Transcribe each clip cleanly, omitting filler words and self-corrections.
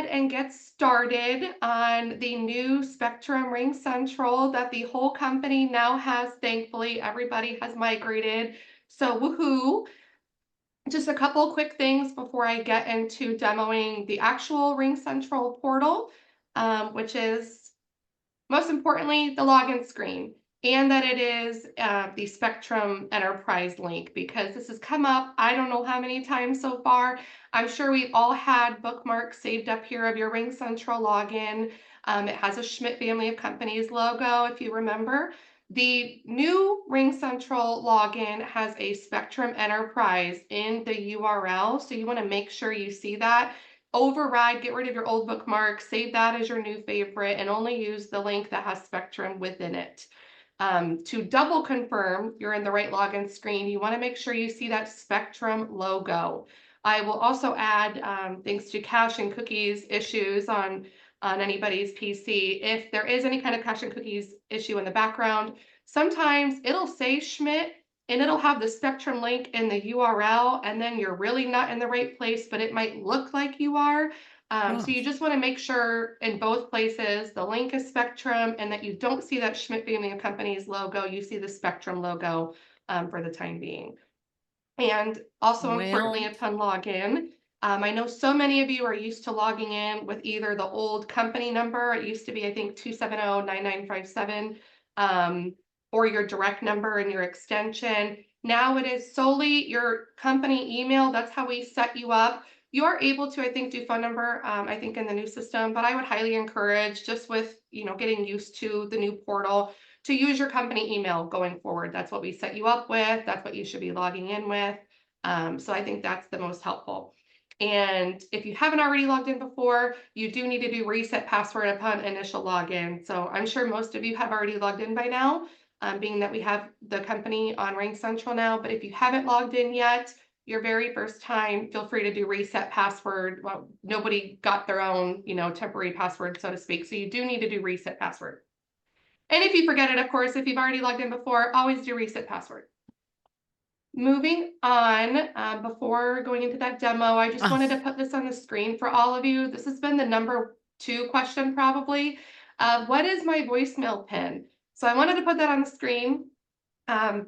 ahead and get started on the new Spectrum RingCentral that the whole company now has. Thankfully, everybody has migrated. So woohoo. Just a couple quick things before I get into demoing the actual RingCentral portal, which is most importantly, the login screen, and that it is the Spectrum Enterprise link, because this has come up I don't know how many times so far. I'm sure we've all had bookmarks saved up here of your RingCentral login. It has a Schmidt family of companies logo, if you remember. The new RingCentral login has a Spectrum Enterprise in the URL, so you want to make sure you see that. Override, get rid of your old bookmark, save that as your new favorite, and only use the link that has Spectrum within it. To double confirm you're in the right login screen, you want to make sure you see that Spectrum logo. I will also add, thanks to cache and cookies issues on anybody's PC, if there is any kind of cache and cookies issue in the background, sometimes it'll say Schmidt and it'll have the Spectrum link in the URL, and then you're really not in the right place, but it might look like you are. So you just want to make sure in both places the link is Spectrum, and that you don't see that Schmidt family of companies logo, you see the Spectrum logo for the time being. And also importantly, upon login, I know so many of you are used to logging in with either the old company number, it used to be, I think, 270-9957, or your direct number and your extension. Now it is solely your company email. That's how we set you up. You are able to, I think, do phone number, I think, in the new system, but I would highly encourage, just with, getting used to the new portal, to use your company email going forward. That's what we set you up with. That's what you should be logging in with. So I think that's the most helpful. And if you haven't already logged in before, you do need to do reset password upon initial login. So I'm sure most of you have already logged in by now, being that we have the company on RingCentral now. But if you haven't logged in yet, your very first time, feel free to do reset password. Well, nobody got their own, temporary password, so to speak. So you do need to do reset password. And if you forget it, of course, if you've already logged in before, always do reset password. Moving on, before going into that demo, I just wanted to put this on the screen for all of you. This has been the number 2 question probably. What is my voicemail pin? So I wanted to put that on the screen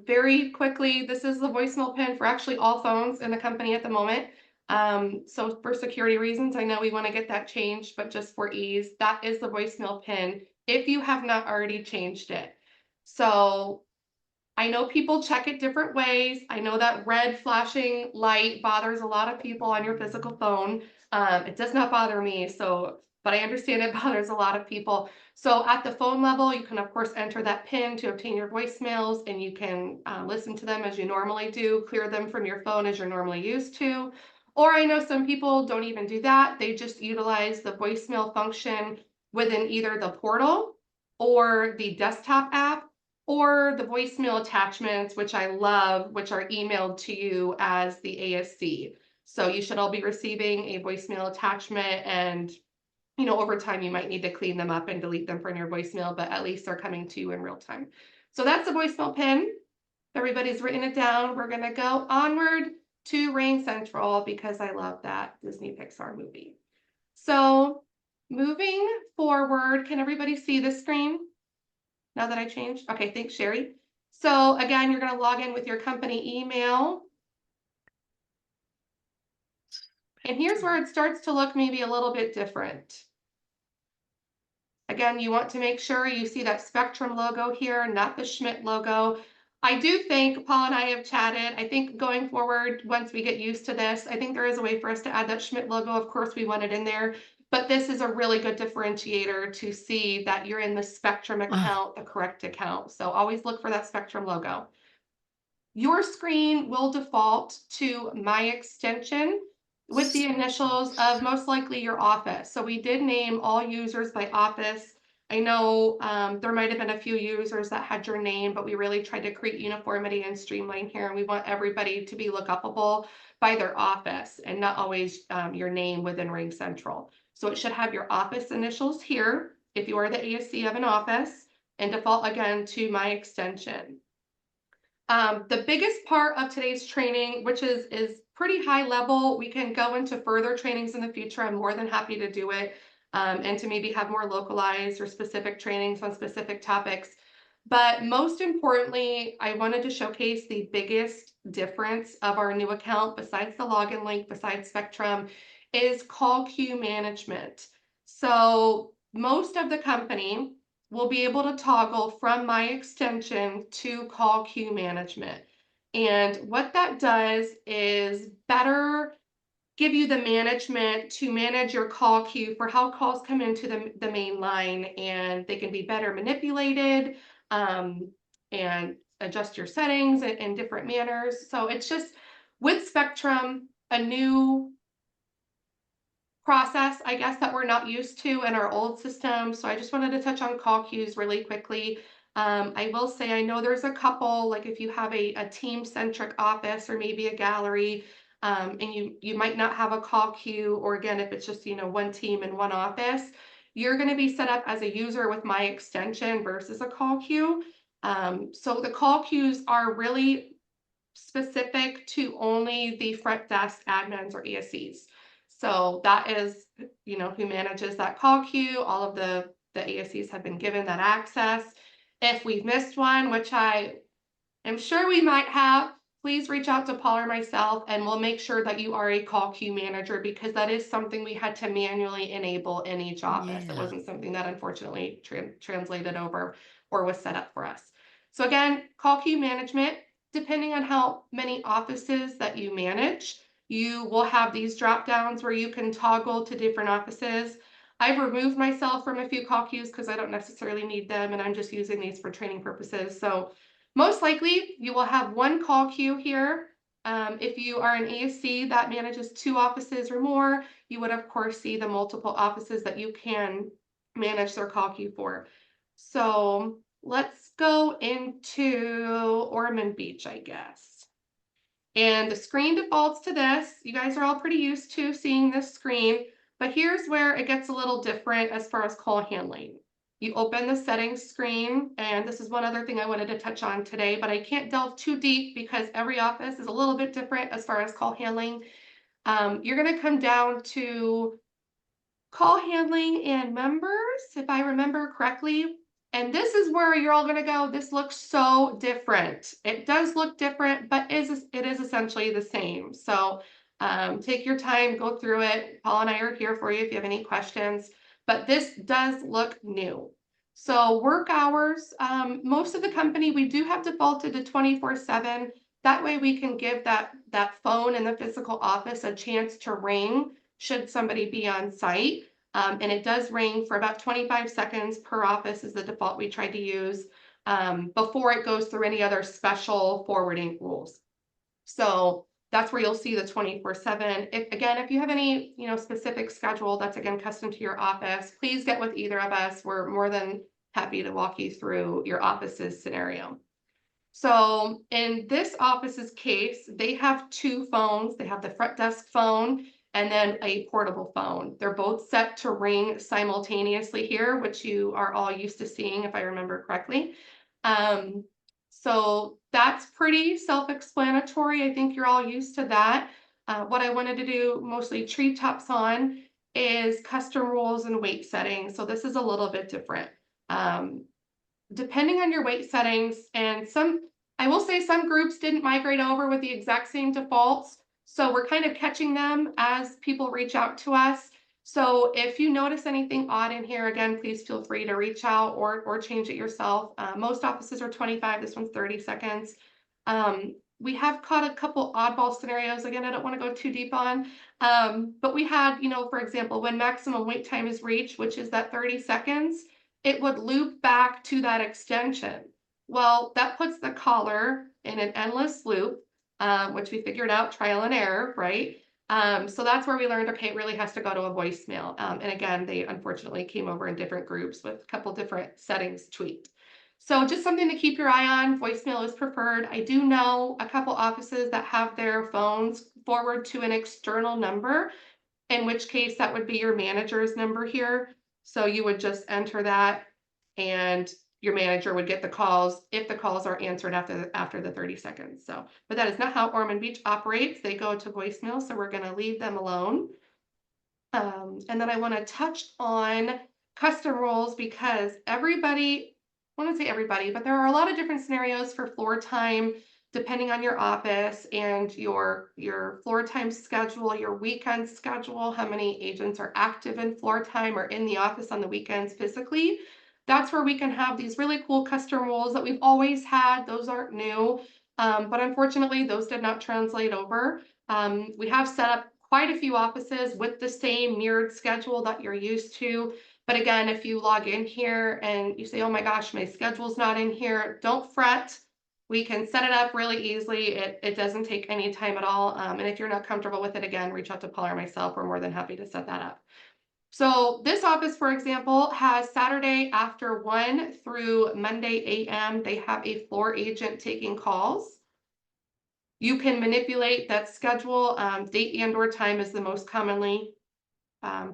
very quickly. This is the voicemail pin for actually all phones in the company at the moment. So for security reasons, I know we want to get that changed, but just for ease, that is the voicemail pin if you have not already changed it. So I know people check it different ways. I know that red flashing light bothers a lot of people on your physical phone. It does not bother me, but I understand it bothers a lot of people. So at the phone level, you can of course enter that PIN to obtain your voicemails, and you can listen to them as you normally do, clear them from your phone as you're normally used to. Or I know some people don't even do that. They just utilize the voicemail function within either the portal or the desktop app, or the voicemail attachments, which I love, which are emailed to you as the ASC. So you should all be receiving a voicemail attachment, and over time you might need to clean them up and delete them from your voicemail, but at least they're coming to you in real time. So that's the voicemail pin. Everybody's written it down. We're gonna go onward to RingCentral because I love that Disney Pixar movie. So moving forward, can everybody see the screen now that I changed? Okay, thanks, Sherry. So again, you're gonna log in with your company email. And here's where it starts to look maybe a little bit different. Again, you want to make sure you see that Spectrum logo here, not the Schmidt logo. I do think Paul and I have chatted. I think going forward, once we get used to this, I think there is a way for us to add that Schmidt logo. Of course, we want it in there, but this is a really good differentiator to see that you're in the Spectrum account, the correct account. So always look for that Spectrum logo. Your screen will default to my extension with the initials of most likely your office. So we did name all users by office. I know there might have been a few users that had your name, but we really tried to create uniformity and streamline here. And we want everybody to be lookupable by their office and not always your name within RingCentral. So it should have your office initials here if you are the ASC of an office, and default again to my extension. The biggest part of today's training, which is pretty high level. We can go into further trainings in the future. I'm more than happy to do it, and to maybe have more localized or specific trainings on specific topics. But most importantly, I wanted to showcase the biggest difference of our new account, besides the login link, besides Spectrum, is call queue management. So most of the company will be able to toggle from my extension to call queue management. And what that does is better give you the management to manage your call queue for how calls come into the main line, and they can be better manipulated, um, and adjust your settings in different manners. So it's just, with Spectrum, a new process, I guess, that we're not used to in our old system. So I just wanted to touch on call queues really quickly. I will say, I know there's a couple, like if you have a team-centric office or maybe a gallery, and you might not have a call queue, or again, if it's just, one team in one office, you're going to be set up as a user with my extension versus a call queue. So the call queues are really specific to only the front desk admins or ASCs. So that is, who manages that call queue. All of the ASCs have been given that access. If we've missed one, which I am sure we might have, please reach out to Paul or myself, and we'll make sure that you are a call queue manager, because that is something we had to manually enable in each office. It Yeah. wasn't something that unfortunately translated over or was set up for us. So again, call queue management, depending on how many offices that you manage, you will have these drop downs where you can toggle to different offices. I've removed myself from a few call queues because I don't necessarily need them, and I'm just using these for training purposes. So most likely, you will have one call queue here. If you are an ASC that manages 2 offices or more, you would of course see the multiple offices that you can manage their call queue for. So let's go into Ormond Beach, I guess. And the screen defaults to this. You guys are all pretty used to seeing this screen, but here's where it gets a little different as far as call handling. You open the settings screen, and this is one other thing I wanted to touch on today, but I can't delve too deep because every office is a little bit different as far as call handling. You're going to come down to call handling and members, if I remember correctly. And this is where you're all going to go, this looks so different. It does look different, but it is essentially the same. So take your time, go through it. Paul and I are here for you if you have any questions. But this does look new. So work hours, most of the company, we do have defaulted to 24/7. That way we can give that phone in the physical office a chance to ring should somebody be on site. And it does ring for about 25 seconds per office is the default we tried to use, before it goes through any other special forwarding rules. So that's where you'll see the 24/7. If you have any, specific schedule that's again custom to your office, please get with either of us. We're more than happy to walk you through your office's scenario. So in this office's case, they have 2 phones. They have the front desk phone and then a portable phone. They're both set to ring simultaneously here, which you are all used to seeing, if I remember correctly. Um, so that's pretty self-explanatory. I think you're all used to that. What I wanted to do mostly treetops on is custom rules and weight settings. So this is a little bit different. Um, Depending on your weight settings, and I will say some groups didn't migrate over with the exact same defaults. So we're kind of catching them as people reach out to us. So if you notice anything odd in here, again, please feel free to reach out or change it yourself. Most offices are 25, this one's 30 seconds. We have caught a couple oddball scenarios. Again, I don't want to go too deep on, but we had, for example, when maximum wait time is reached, which is that 30 seconds, it would loop back to that extension. Well, that puts the caller in an endless loop, which we figured out trial and error, right? So that's where we learned, okay, it really has to go to a voicemail. And again, they unfortunately came over in different groups with a couple different settings tweaked. So just something to keep your eye on. Voicemail is preferred. I do know a couple offices that have their phones forward to an external number, in which case that would be your manager's number here. So you would just enter that, and your manager would get the calls if the calls are answered after the 30 seconds. So, but that is not how Ormond Beach operates. They go to voicemail, so we're going to leave them alone. And then I want to touch on custom roles because everybody, I wouldn't say everybody, but there are a lot of different scenarios for floor time depending on your office and your floor time schedule, your weekend schedule, how many agents are active in floor time or in the office on the weekends physically. That's where we can have these really cool custom roles that we've always had. Those aren't new, but unfortunately, those did not translate over. We have set up quite a few offices with the same mirrored schedule that you're used to. But again, if you log in here and you say, oh my gosh, my schedule's not in here, don't fret. We can set it up really easily. It doesn't take any time at all. And if you're not comfortable with it, again, reach out to Paula or myself. We're more than happy to set that up. So this office, for example, has Saturday after 1 through Monday a.m. They have a floor agent taking calls. You can manipulate that schedule. Date and or time is the most commonly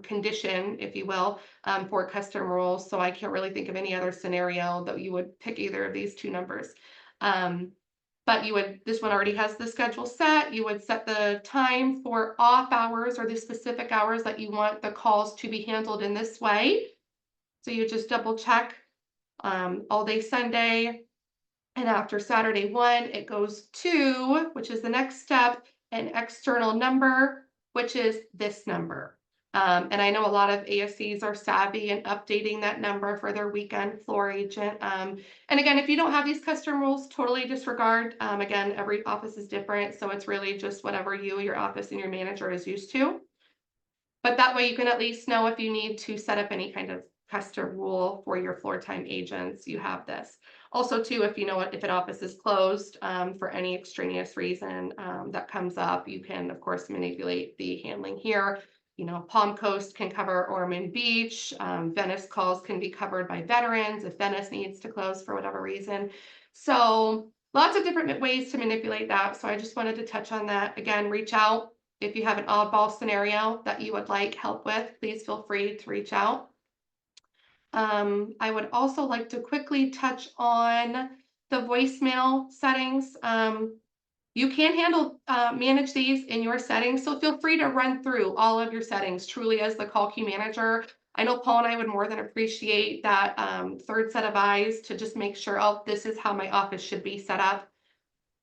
condition, if you will, for custom roles. So I can't really think of any other scenario that you would pick either of these two numbers. But this one already has the schedule set. You would set the time for off hours or the specific hours that you want the calls to be handled in this way. So you just double check all day Sunday. And after Saturday 1, it goes to, which is the next step, an external number, which is this number. And I know a lot of ASCs are savvy in updating that number for their weekend floor agent. And again, if you don't have these custom rules, totally disregard. Again, every office is different. So it's really just whatever you, your office, and your manager is used to. But that way you can at least know if you need to set up any kind of custom rule for your floor time agents, you have this. Also too, if if an office is closed for any extraneous reason that comes up, you can of course manipulate the handling here. Palm Coast can cover Ormond Beach. Venice calls can be covered by veterans if Venice needs to close for whatever reason. So lots of different ways to manipulate that. So I just wanted to touch on that. Again, reach out. If you have an oddball scenario that you would like help with, please feel free to reach out. I would also like to quickly touch on the voicemail settings. You can manage these in your settings, so feel free to run through all of your settings truly as the call queue manager. I know Paul and I would more than appreciate that third set of eyes to just make sure, oh, this is how my office should be set up.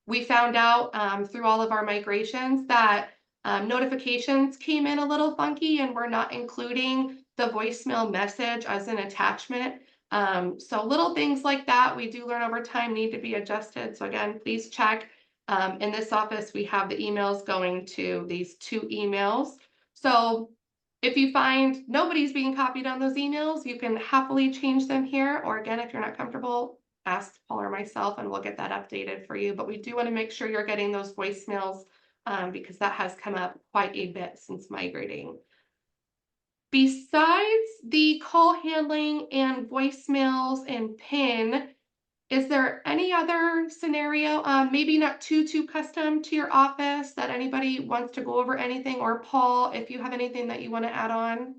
We found out through all of our migrations that notifications came in a little funky and we're not including the voicemail message as an attachment. So little things like that we do learn over time need to be adjusted. So again, please check. In this office, we have the emails going to these 2 emails. So if you find nobody's being copied on those emails, you can happily change them here. Or again, if you're not comfortable, ask Paul or myself and we'll get that updated for you. But we do want to make sure you're getting those voicemails because that has come up quite a bit since migrating. Besides the call handling and voicemails and PIN, is there any other scenario, maybe not too custom to your office that anybody wants to go over anything? Or Paul, if you have anything that you want to add on?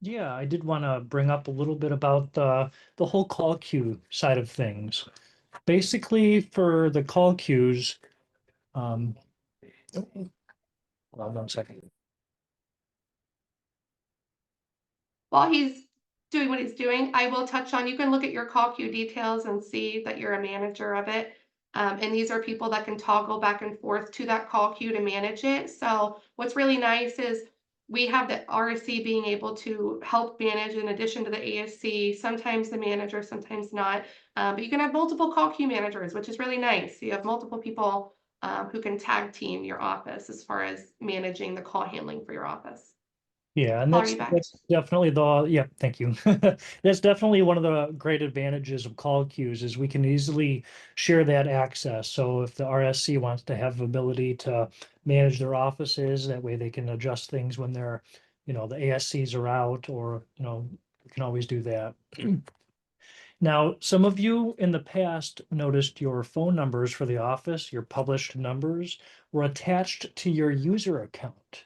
Yeah, I did want to bring up a little bit about the whole call queue side of things. Basically, for the call queues, hold on 1 second. While he's doing what he's doing, I will touch on, you can look at your call queue details and see that you're a manager of it. And these are people that can toggle back and forth to that call queue to manage it. So what's really nice is we have the RSC being able to help manage in addition to the ASC, sometimes the manager, sometimes not. But you can have multiple call queue managers, which is really nice. You have multiple people who can tag team your office as far as managing the call handling for your office. Yeah, and Paul, are you back? that's definitely yeah, thank you. That's definitely one of the great advantages of call queues is we can easily share that access. So if the RSC wants to have ability to manage their offices, that way they can adjust things when they're, the ASCs are out, or, we can always do that. Now, some of you in the past noticed your phone numbers for the office, your published numbers, were attached to your user account.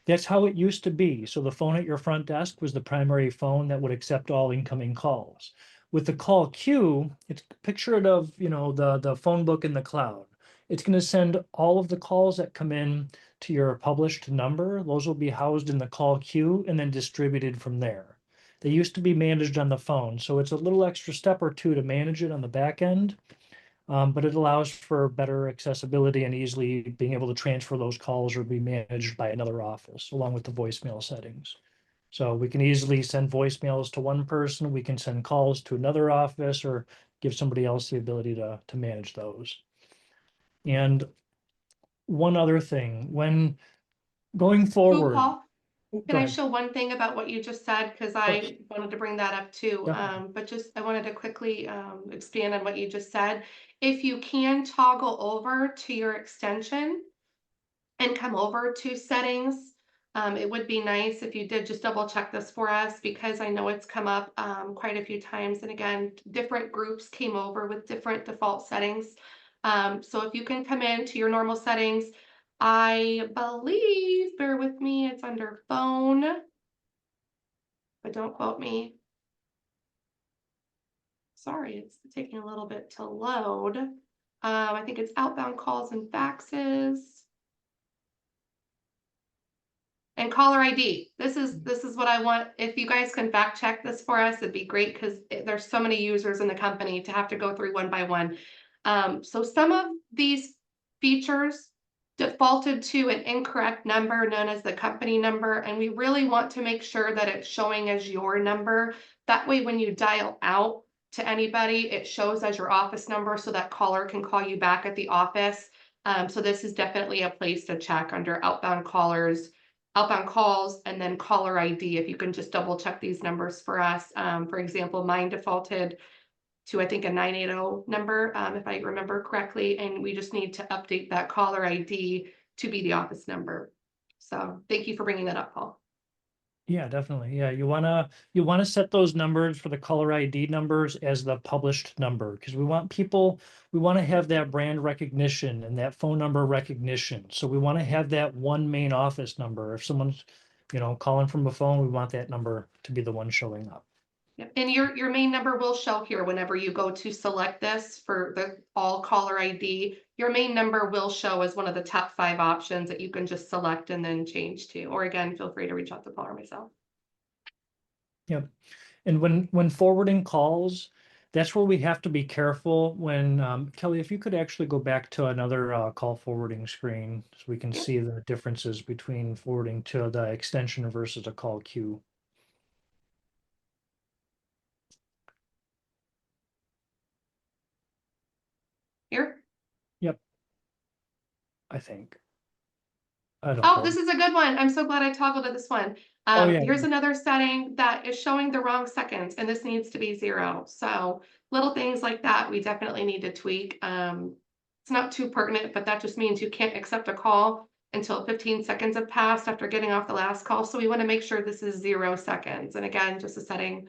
That's how it used to be. So the phone at your front desk was the primary phone that would accept all incoming calls. With the call queue, it's picture it of, the phone book in the cloud. It's going to send all of the calls that come in to your published number. Those will be housed in the call queue and then distributed from there. They used to be managed on the phone, so it's a little extra step or two to manage it on the back end. But it allows for better accessibility and easily being able to transfer those calls or be managed by another office along with the voicemail settings. So we can easily send voicemails to one person, we can send calls to another office or give somebody else the ability to manage those. And one other thing, when going Ooh, forward, Paul, can go I ahead. show one thing about what you just said? Because Of course, I wanted to bring that up too. definitely. But just I wanted to quickly expand on what you just said. If you can toggle over to your extension and come over to settings, it would be nice if you did just double check this for us because I know it's come up quite a few times. And again, different groups came over with different default settings. So if you can come into your normal settings, I believe, bear with me, it's under phone, but don't quote me. Sorry, it's taking a little bit to load. I think it's outbound calls and faxes. And caller ID. This is what I want. If you guys can fact check this for us, it'd be great because there's so many users in the company to have to go through one by one. So some of these features defaulted to an incorrect number known as the company number, and we really want to make sure that it's showing as your number. That way, when you dial out to anybody, it shows as your office number so that caller can call you back at the office. So this is definitely a place to check under outbound callers, outbound calls, and then caller ID. If you can just double check these numbers for us. For example, mine defaulted to, I think, a 980 number, if I remember correctly, and we just need to update that caller ID to be the office number. So thank you for bringing that up, Paul. Yeah, definitely. Yeah, you wanna set those numbers for the caller ID numbers as the published number because we want to have that brand recognition and that phone number recognition. So we want to have that one main office number. If someone's, calling from a phone, we want that number to be the one showing up. Yep. And your main number will show here whenever you go to select this for the all caller ID. Your main number will show as one of the top 5 options that you can just select and then change to. Or again, feel free to reach out to Paul or myself. Yep. And when forwarding calls, that's where we have to be careful when, Kelly, if you could actually go back to another call forwarding screen so we can Yep. see the differences between forwarding to the extension versus a call queue. Here. Yep, I think. I don't Oh, quote. this is a good one. I'm so glad I toggled to this one. Oh, yeah. Here's another setting that is showing the wrong seconds, and this needs to be 0. So little things like that, we definitely need to tweak. It's not too pertinent, but that just means you can't accept a call until 15 seconds have passed after getting off the last call. So we want to make sure this is 0 seconds. And again, just a setting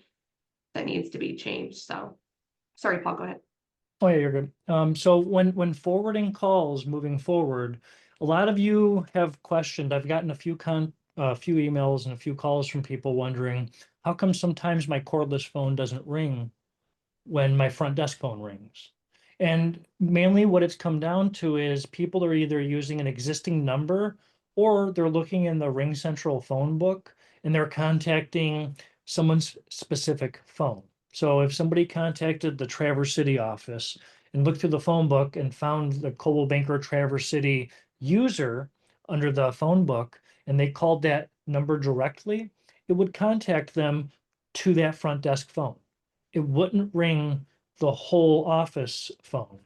that needs to be changed. So sorry, Paul, go ahead. Oh, yeah, you're good. So when forwarding calls moving forward, a lot of you have questioned. I've gotten a few emails and a few calls from people wondering, how come sometimes my cordless phone doesn't ring when my front desk phone rings? And mainly what it's come down to is people are either using an existing number or they're looking in the RingCentral phone book and they're contacting someone's specific phone. So if somebody contacted the Traverse City office and looked through the phone book and found the Coldwell Banker Traverse City user under the phone book and they called that number directly, it would contact them to that front desk phone. It wouldn't ring the whole office phone.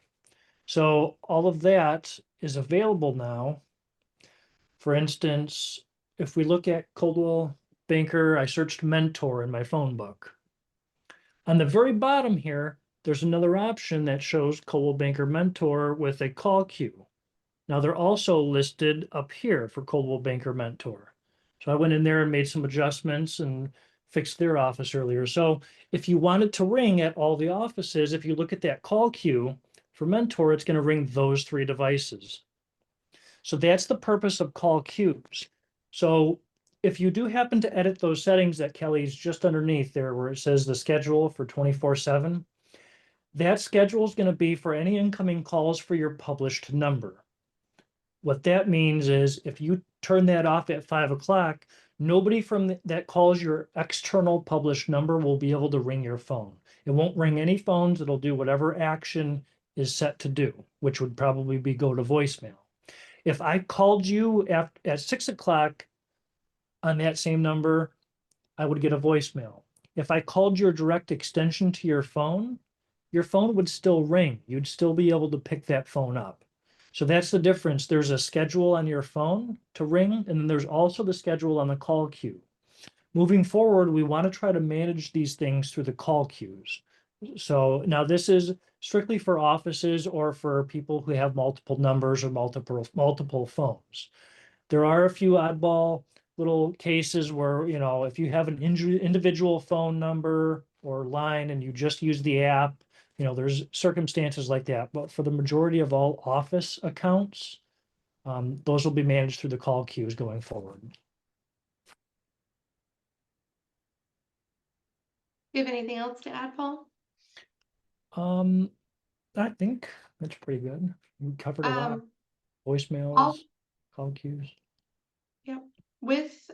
So all of that is available now. For instance, if we look at Coldwell Banker, I searched mentor in my phone book. On the very bottom here, there's another option that shows Coldwell Banker Mentor with a call queue. Now they're also listed up here for Coldwell Banker Mentor. So I went in there and made some adjustments and fixed their office earlier. So if you want it to ring at all the offices, if you look at that call queue for Mentor, it's going to ring those 3 devices. So that's the purpose of call queues. So if you do happen to edit those settings that Kelly's just underneath there where it says the schedule for 24/7, that schedule is going to be for any incoming calls for your published number. What that means is if you turn that off at 5 o'clock, nobody from that calls your external published number will be able to ring your phone. It won't ring any phones. It'll do whatever action is set to do, which would probably be go to voicemail. If I called you at 6 o'clock on that same number, I would get a voicemail. If I called your direct extension to your phone would still ring. You'd still be able to pick that phone up. So that's the difference. There's a schedule on your phone to ring, and then there's also the schedule on the call queue. Moving forward, we want to try to manage these things through the call queues. So now this is strictly for offices or for people who have multiple numbers or multiple phones. There are a few oddball little cases where, if you have an individual phone number or line and you just use the app, there's circumstances like that. But for the majority of all office accounts, those will be managed through the call queues going forward. Do you have anything else to add, Paul? I think that's pretty good. We covered a lot. All Voicemails, call queues. Yep. With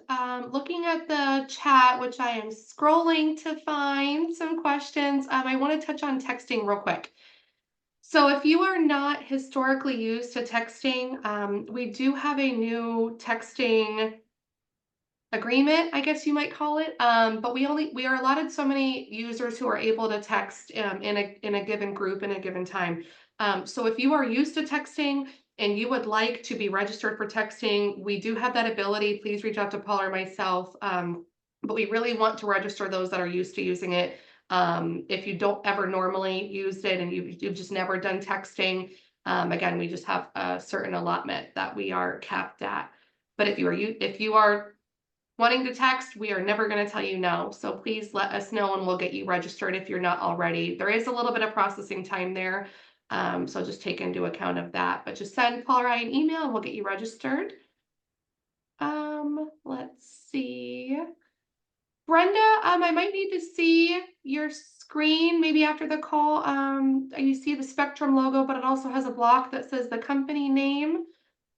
looking at the chat, which I am scrolling to find some questions, I want to touch on texting real quick. So if you are not historically used to texting, we do have a new texting agreement, I guess you might call it. But we are allotted so many users who are able to text in a given group in a given time. So if you are used to texting and you would like to be registered for texting, we do have that ability. Please reach out to Paul or myself. But we really want to register those that are used to using it. If you don't ever normally used it and you've just never done texting, again, we just have a certain allotment that we are capped at. But if you are wanting to text, we are never going to tell you no. So please let us know and we'll get you registered if you're not already. There is a little bit of processing time there. So just take into account of that. But just send Paul or I an email and we'll get you registered. Let's see. Brenda, I might need to see your screen maybe after the call. You see the Spectrum logo, but it also has a block that says the company name.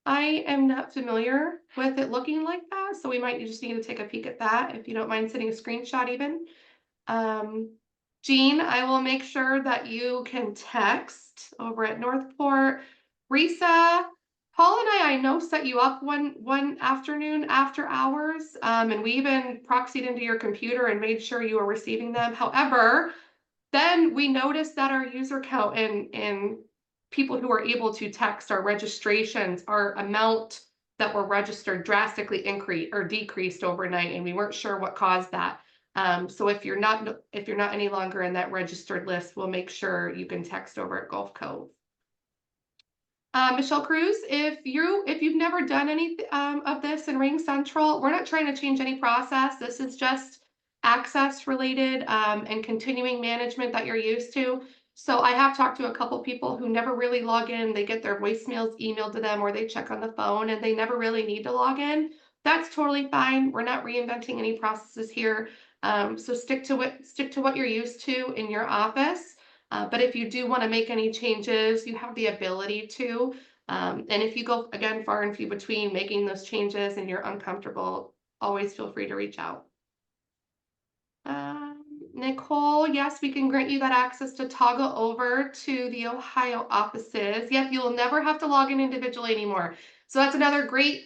I am not familiar with it looking like that, so we might just need to take a peek at that if you don't mind sending a screenshot even. Jean, I will make sure that you can text over at Northport. Risa, Paul and I know set you up one afternoon after hours, and we even proxied into your computer and made sure you were receiving them. However, then we noticed that our user count and people who are able to text our registrations, our amount that were registered drastically increased or decreased overnight, and we weren't sure what caused that. So if you're not any longer in that registered list, we'll make sure you can text over at Gulf Cove. Michelle Cruz, if you've never done any of this in RingCentral, we're not trying to change any process. This is just access related and continuing management that you're used to. So I have talked to a couple people who never really log in. They get their voicemails emailed to them or they check on the phone and they never really need to log in. That's totally fine. We're not reinventing any processes here. So stick to what you're used to in your office. But if you do want to make any changes, you have the ability to. And if you go, again, far and few between making those changes and you're uncomfortable, always feel free to reach out. Nicole, yes, we can grant you that access to toggle over to the Ohio offices. Yep, you'll never have to log in individually anymore. So that's another great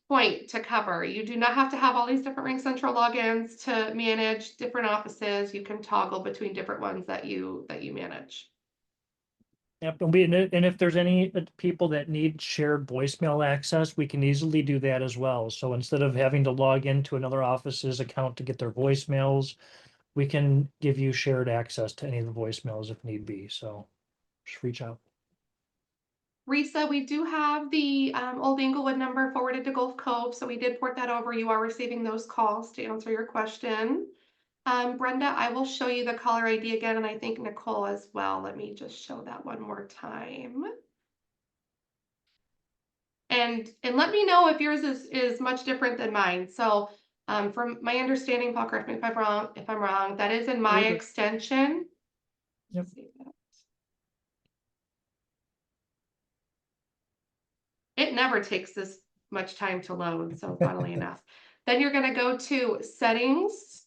point to cover. You do not have to have all these different RingCentral logins to manage different offices. You can toggle between different ones that you manage. Yep, and if there's any people that need shared voicemail access, we can easily do that as well. So instead of having to log into another office's account to get their voicemails, we can give you shared access to any of the voicemails if need be. So just reach out. Risa, we do have the Old Englewood number forwarded to Gulf Cove, so we did port that over. You are receiving those calls to answer your question. Brenda, I will show you the caller ID again, and I think Nicole as well. Let me just show that one more time. And let me know if yours is much different than mine. So from my understanding, Paul, correct me if I'm wrong, that is in my You're good. extension. Yep. Save that. It never takes this much time to load, so funnily enough. Then you're gonna go to settings.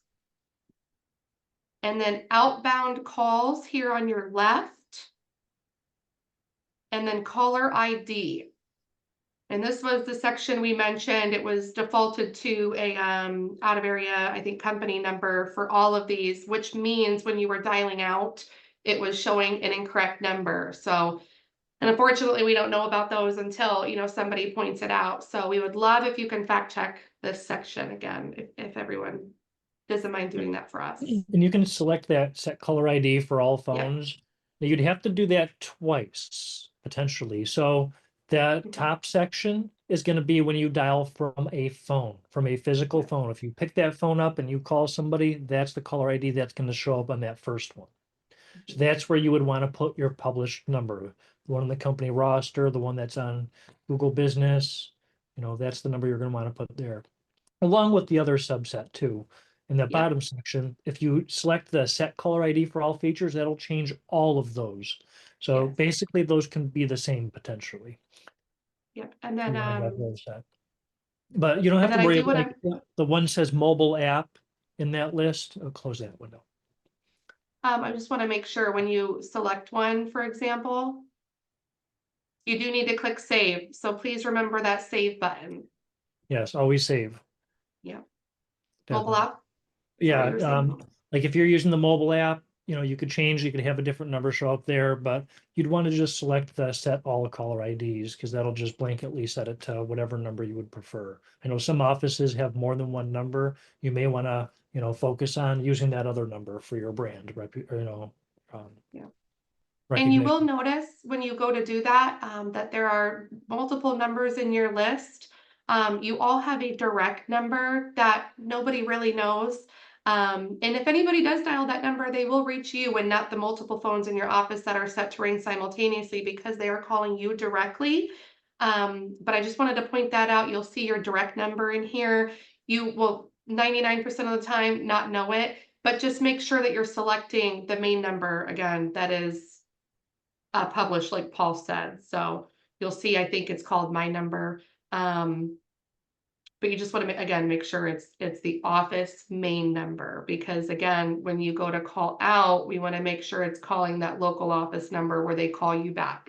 And then outbound calls here on your left. And then caller ID. And this was the section we mentioned. It was defaulted to a out of area, I think, company number for all of these, which means when you were dialing out, it was showing an incorrect number. So, and unfortunately, we don't know about those until, you know, somebody points it out. So we would love if you can fact check this section again, if everyone doesn't mind doing that for us. And you can select that set caller ID for all Yeah. phones. Now, you'd have to do that twice, potentially. So that Okay. top section is going to be when you dial from a phone, from a physical Yeah. phone. If you pick that phone up and you call somebody, that's the caller ID that's going to show up on that first one. So that's where you would want to put your published number, the one on the company roster, the one that's on Google Business. You know, that's the number you're going to want to put there, along with the other subset too. In the Yeah. bottom section, if you select the set caller ID for all features, that'll change all of those. So Yes. basically, those can be the same potentially Yep. And if then you want to have those set. But you don't have to I worry, do want like to the one says mobile app in that list. I'll close that window. I just want to make sure when you select one, for example, you do need to click save. So please remember that save button. Yes, always save. Yeah. Mobile Definitely. app. Is that what Yeah, you were saying? like if you're using the mobile app, you know, you could change, you could have a different number show up there, but you'd want to just select the set all caller IDs because that'll just blanketly set it to whatever number you would prefer. I know some offices have more than one number. You may want to, you know, focus on using that other number for your brand, or, you know, um, Yeah. And you will recognition. notice when you go to do that, that there are multiple numbers in your list. You all have a direct number that nobody really knows. And if anybody does dial that number, they will reach you and not the multiple phones in your office that are set to ring simultaneously because they are calling you directly. But I just wanted to point that out. You'll see your direct number in here. You will 99% of the time not know it, but just make sure that you're selecting the main number again that is published, like Paul said. So you'll see, I think it's called My Number. But you just want to, again, make sure it's the office main number, because again, when you go to call out, we want to make sure it's calling that local office number where they call you back.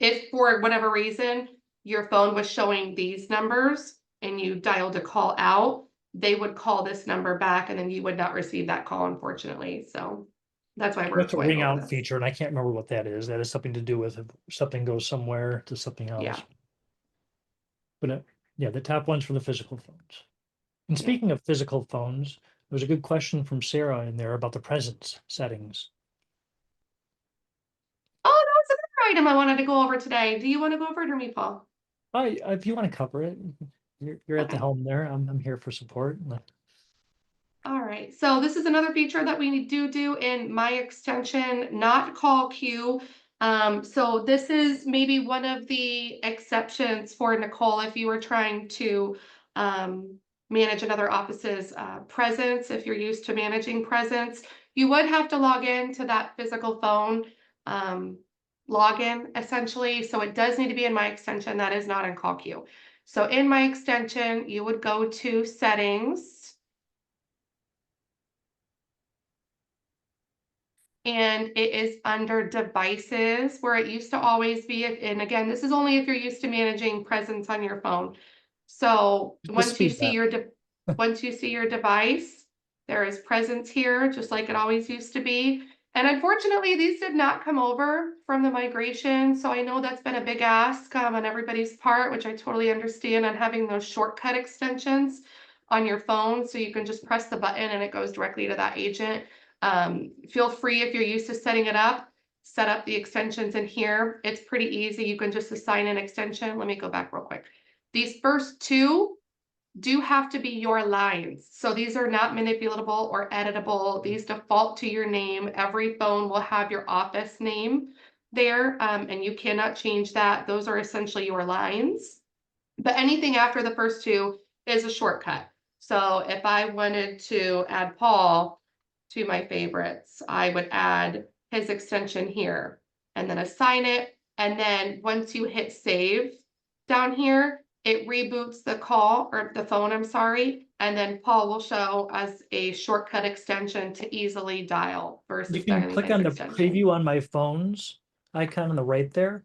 If for whatever reason your phone was showing these numbers and you dialed to call out, they would call this number back and then you would not receive that call, unfortunately. So that's why we're That's a going ring over out this. feature, and I can't remember what that is. That is something to do with if something goes somewhere to something Yeah. else. But yeah, the top one's for the physical phones. And Yeah. speaking of physical phones, there was a good question from Sarah in there about the presence settings. Oh, that was another item I wanted to go over today. Do you want to go over it or me, Paul? If you want to cover it, you're at the Okay. helm there. I'm here for support. All right. So this is another feature that we do in my extension, not call queue. So this is maybe one of the exceptions for Nicole if you were trying to manage another office's presence. If you're used to managing presence, you would have to log in to that physical phone login essentially. So it does need to be in my extension. That is not in call queue. So in my extension, you would go to settings. And it is under devices where it used to always be. And again, this is only if you're used to managing presence on your phone. So The speed map. once you see your device, there is presence here, just like it always used to be. And unfortunately, these did not come over from the migration. So I know that's been a big ask on everybody's part, which I totally understand, on having those shortcut extensions on your phone. So you can just press the button and it goes directly to that agent. Feel free, if you're used to setting it up, set up the extensions in here. It's pretty easy. You can just assign an extension. Let me go back real quick. These first two do have to be your lines. So these are not manipulatable or editable. These default to your name. Every phone will have your office name there, and you cannot change that. Those are essentially your lines. But anything after the first two is a shortcut. So if I wanted to add Paul to my favorites, I would add his extension here and then assign it. And then once you hit save down here, it reboots the call or the phone, I'm sorry. And then Paul will show as a shortcut extension to easily dial You versus can dialing click his on the extension. preview on my phone's icon on the right there.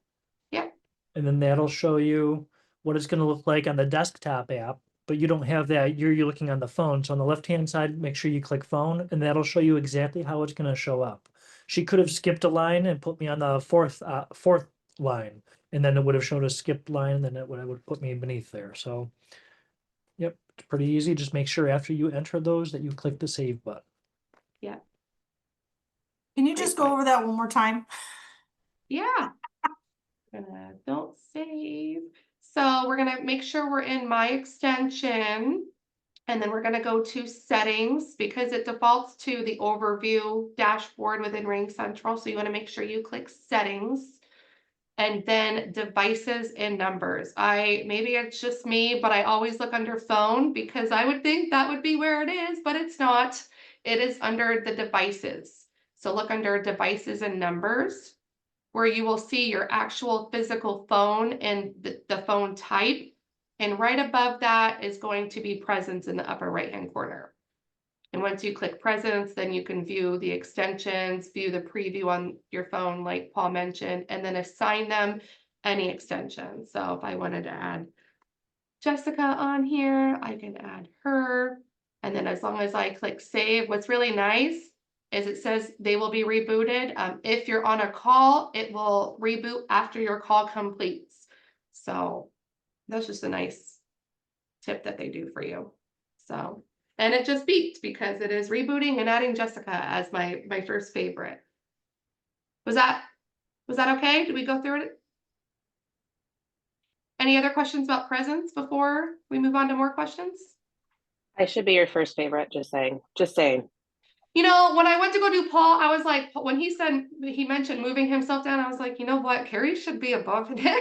Yep. And then that'll show you what it's going to look like on the desktop app, but you don't have that. You're looking on the phone. So on the left-hand side, make sure you click phone, and that'll show you exactly how it's going to show up. She could have skipped a line and put me on the fourth line, and then it would have showed a skipped line, and then it would put me beneath there. So, yep, it's pretty easy. Just make sure after you enter those that you click the save button. Yeah. Can you just go over that one more time? Yeah. Don't save. So we're gonna make sure we're in my extension. And then we're gonna go to settings because it defaults to the overview dashboard within RingCentral. So you wanna make sure you click settings. And then devices and numbers. Maybe it's just me, but I always look under phone because I would think that would be where it is, but it's not. It is under the devices. So look under devices and numbers, where you will see your actual physical phone and the phone type. And right above that is going to be presence in the upper right-hand corner. And once you click presence, then you can view the extensions, view the preview on your phone, like Paul mentioned, and then assign them any extension. So if I wanted to add Jessica on here, I can add her. And then as long as I click save, what's really nice is it says they will be rebooted. If you're on a call, it will reboot after your call completes. So that's just a nice tip that they do for you. So, and it just beeped because it is rebooting and adding Jessica as my first favorite. Was that okay? Did we go through it? Any other questions about presence before we move on to more questions? I should be your first favorite, just saying. Just saying. You know, when I went to go do Paul, I was like, when he mentioned moving himself down, I was like, you know what? Carrie should be above him.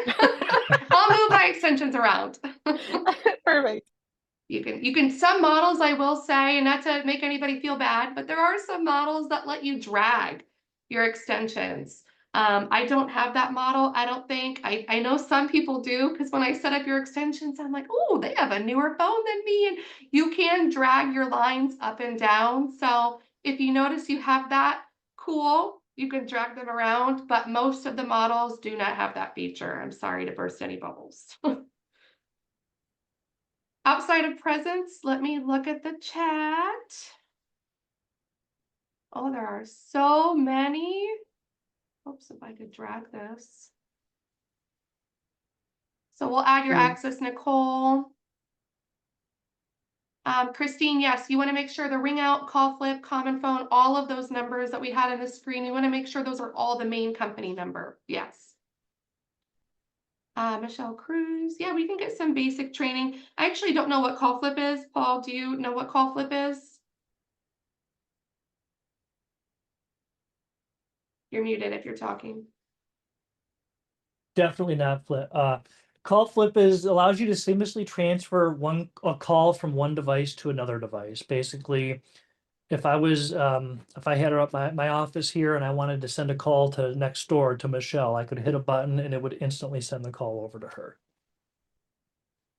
I'll move my extensions around. Perfect. You can, some models I will say, and not to make anybody feel bad, but there are some models that let you drag your extensions. I don't have that model, I don't think. I know some people do, because when I set up your extensions, I'm like, oh, they have a newer phone than me. And you can drag your lines up and down. So if you notice you have that, cool, you can drag them around, but most of the models do not have that feature. I'm sorry to burst any bubbles. Outside of presence, let me look at the chat. Oh, there are so many. Oops, if I could drag this. So we'll add your access, Nicole. Christine, yes, you want to make sure the ring out, call flip, common phone, all of those numbers that we had on the screen, you want to make sure those are all the main company number. Yes. Michelle Cruz. Yeah, we can get some basic training. I actually don't know what call flip is. Paul, do you know what call flip is? You're muted if you're talking. Definitely not flip. Call flip allows you to seamlessly transfer a call from one device to another device. Basically, if I had her up my office here and I wanted to send a call to next door to Michelle, I could hit a button and it would instantly send the call over to her.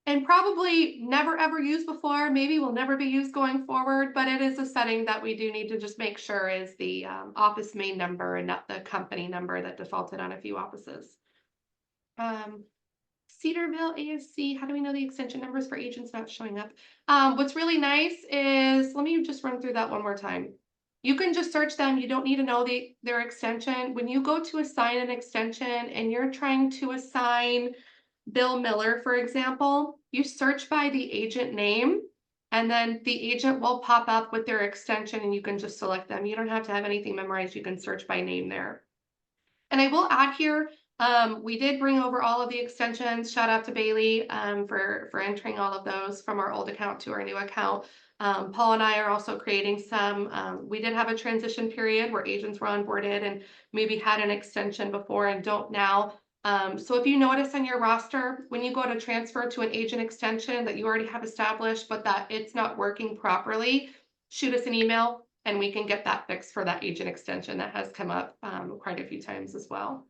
And probably never ever used before, maybe will never be used going forward, but it is a setting that we do need to just make sure is the office main number and not the company number that defaulted on a few offices. Cedarville ASC, how do we know the extension numbers for agents not showing up? What's really nice is, let me just run through that one more time. You can just search them. You don't need to know their extension. When you go to assign an extension and you're trying to assign Bill Miller, for example, you search by the agent name and then the agent will pop up with their extension and you can just select them. You don't have to have anything memorized. You can search by name there. And I will add here, we did bring over all of the extensions. Shout out to Bailey for entering all of those from our old account to our new account. Paul and I are also creating some. We did have a transition period where agents were onboarded and maybe had an extension before and don't now. So if you notice on your roster, when you go to transfer to an agent extension that you already have established, but that it's not working properly, shoot us an email and we can get that fixed for that agent extension. That has come up quite a few times as well.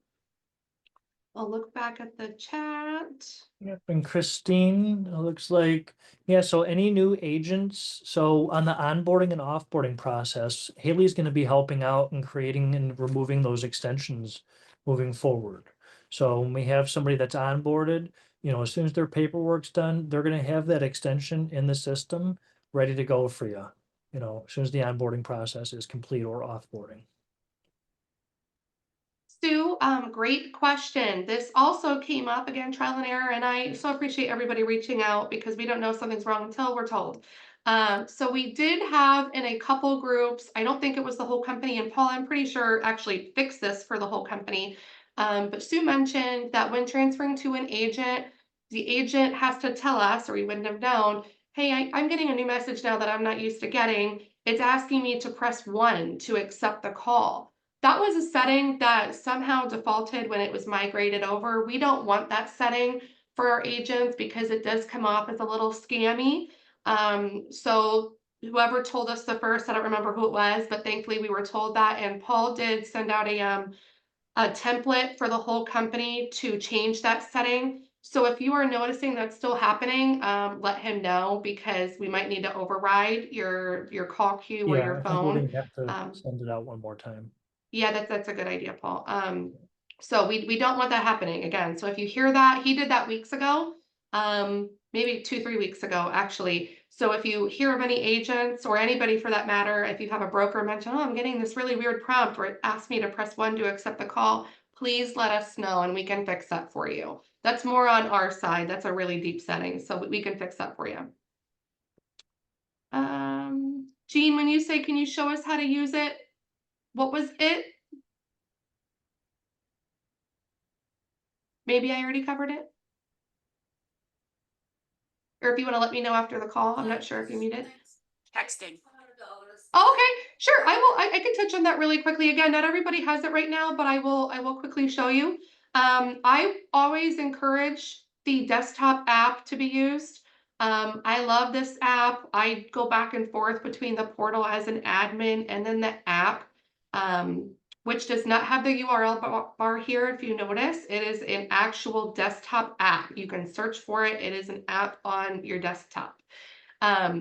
I'll look back at the chat. Yep, and Christine, it looks like, yeah, so any new agents, so on the onboarding and offboarding process, Haley's gonna be helping out and creating and removing those extensions moving forward. So when we have somebody that's onboarded, as soon as their paperwork's done, they're gonna have that extension in the system ready to go for you. As soon as the onboarding process is complete or offboarding. Sue, great question. This also came up again, trial and error, and I so appreciate everybody reaching out because we don't know something's wrong until we're told. So we did have in a couple groups, I don't think it was the whole company, and Paul, I'm pretty sure actually fixed this for the whole company. But Sue mentioned that when transferring to an agent, the agent has to tell us, or we wouldn't have known, hey, I'm getting a new message now that I'm not used to getting. It's asking me to press 1 to accept the call. That was a setting that somehow defaulted when it was migrated over. We don't want that setting for our agents because it does come off as a little scammy. So whoever told us the first, I don't remember who it was, but thankfully we were told that. And Paul did send out a template for the whole company to change that setting. So if you are noticing that's still happening, let him know because we might need to override your call queue or Yeah, your I think we're phone. gonna have to send it out one more time. Yeah, that's a good idea, Paul. So we don't want that happening again. So if you hear that, he did that weeks ago, maybe 2-3 weeks ago, actually. So if you hear of any agents or anybody for that matter, if you have a broker mention, oh, I'm getting this really weird prompt or it asks me to press 1 to accept the call, please let us know and we can fix that for you. That's more on our side. That's a really deep setting, so we can fix that for you. Jean, when you say, can you show us how to use it? What was it? Maybe I already covered it. Or if you want to let me know after the call, I'm not sure if you muted. Texting. Oh, okay, sure. I can touch on that really quickly. Again, not everybody has it right now, but I will quickly show you. I always encourage the desktop app to be used. I love this app. I go back and forth between the portal as an admin and then the app, which does not have the URL bar here. If you notice, it is an actual desktop app. You can search for it. It is an app on your desktop.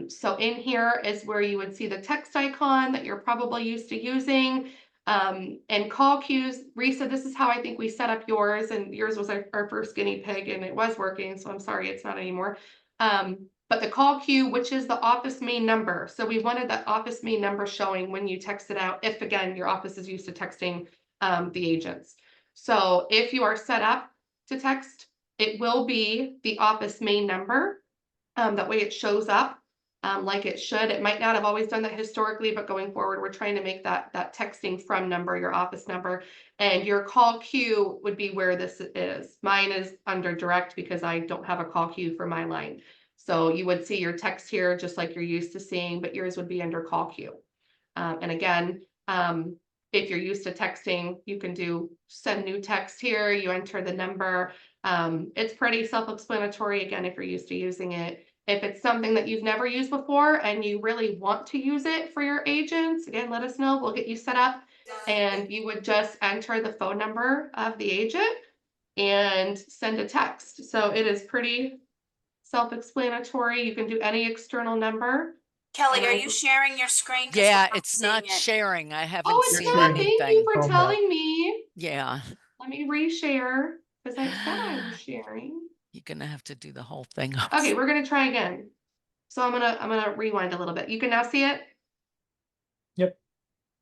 So in here is where you would see the text icon that you're probably used to using. And call queues. Risa, this is how I think we set up yours, and yours was our first guinea pig and it was working, so I'm sorry it's not anymore. But the call queue, which is the office main number. So we wanted that office main number showing when you text it out, if again, your office is used to texting the agents. So if you are set up to text, it will be the office main number. That way it shows up like it should. It might not have always done that historically, but going forward, we're trying to make that texting from number, your office number, and your call queue would be where this is. Mine is under direct because I don't have a call queue for my line. So you would see your text here just like you're used to seeing, but yours would be under call queue. And again, if you're used to texting, you can do send new text here, you enter the number. It's pretty self-explanatory again if you're used to using it. If it's something that you've never used before and you really want to use it for your agents, again, let us know. We'll get you set up and you would just enter the phone number of the agent and send a text. So it is pretty self-explanatory. You can do any external number. Kelly, And are I you can- sharing your screen? 'Cause we're Yeah, it's not seeing it. sharing. I haven't Oh, it's seen not. sharing. Thank you anything. for Chrome telling me. Yeah, Let me reshare because I said I was sharing. you're gonna have to do the whole thing. Okay, we're gonna try again. So I'm gonna rewind a little bit. You can now see it. Yep.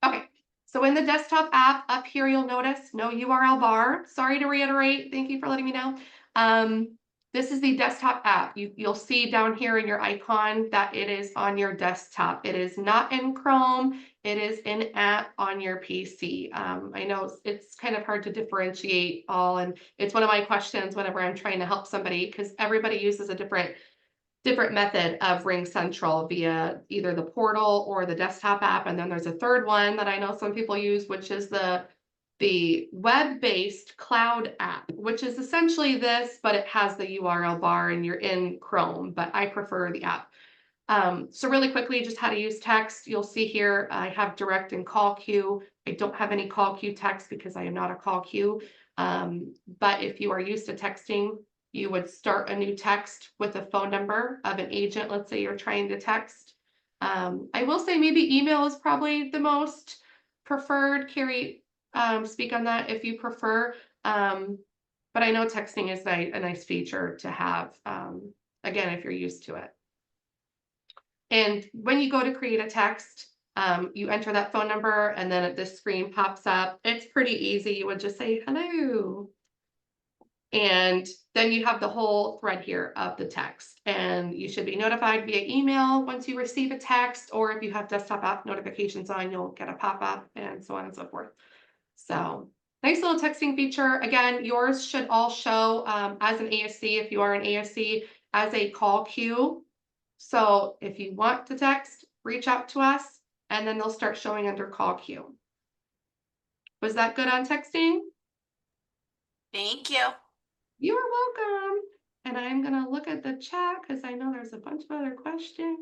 Okay, so in the desktop app up here, you'll notice no URL bar. Sorry to reiterate. Thank you for letting me know. This is the desktop app. You'll see down here in your icon that it is on your desktop. It is not in Chrome. It is an app on your PC. I know it's kind of hard to differentiate all, and it's one of my questions whenever I'm trying to help somebody because everybody uses a different method of RingCentral via either the portal or the desktop app. And then there's a third one that I know some people use, which is the the web-based cloud app, which is essentially this, but it has the URL bar and you're in Chrome, but I prefer the app. So really quickly, just how to use text. You'll see here, I have direct and call queue. I don't have any call queue text because I am not a call queue. But if you are used to texting, you would start a new text with a phone number of an agent. Let's say you're trying to text. I will say maybe email is probably the most preferred. Carrie, speak on that if you prefer. But I know texting is a nice feature to have, again, if you're used to it. And when you go to create a text, you enter that phone number and then this screen pops up. It's pretty easy. You would just say, hello. And then you have the whole thread here of the text. And you should be notified via email once you receive a text, or if you have desktop app notifications on, you'll get a pop-up and so on and so forth. So nice little texting feature. Again, yours should all show as an ASC, if you are an ASC, as a call queue. So if you want to text, reach out to us, and then they'll start showing under call queue. Was that good on texting? Thank you. You're welcome. And I'm gonna look at the chat because I know there's a bunch of other questions.